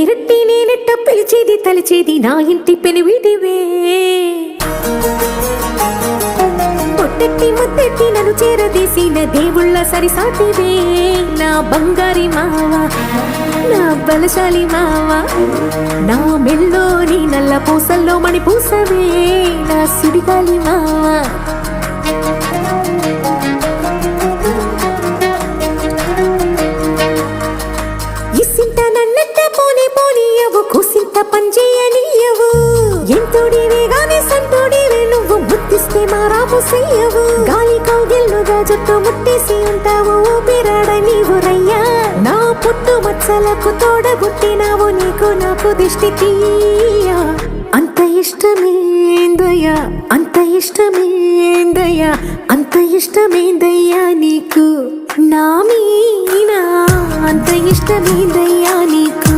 పేరట్టి నేనెట్ట పిలిచేది తలిచేది నా ఇంటి పెనువిటివే పొట్టెట్టి ముద్దెట్టి నన్ను చేరదీసిన దేవుళ్ళ సరిసాటివే నా బంగారి మావా నా బలశాలి మావా నా మెల్లోని నల్ల పూసల్లో మణి పూసవే నా సుడిగాలి మావా ఇసింత నన్నట్ట పోనే పోనీయవు కుసింత పంచేయనీయవు ఎంతోడివే గాని సంతోడివే నువ్వు ముద్దిస్తే మారాము చెయ్యవు గాలి కౌగిల్లుగా జుట్టు ముట్టేసి ఉంటావు ఊపిరాడ నీవు రయ్యా నా పుట్టు మచ్చలకు తోడబుట్టినావు నీకు నాకు దిష్టి తీయా అంత ఇష్టమేందయ్యా అంత ఇష్టమేందయ్యా అంత ఇష్టమేందయ్యా నీకు నా మీనా అంత ఇష్టమేందయ్యా నీకు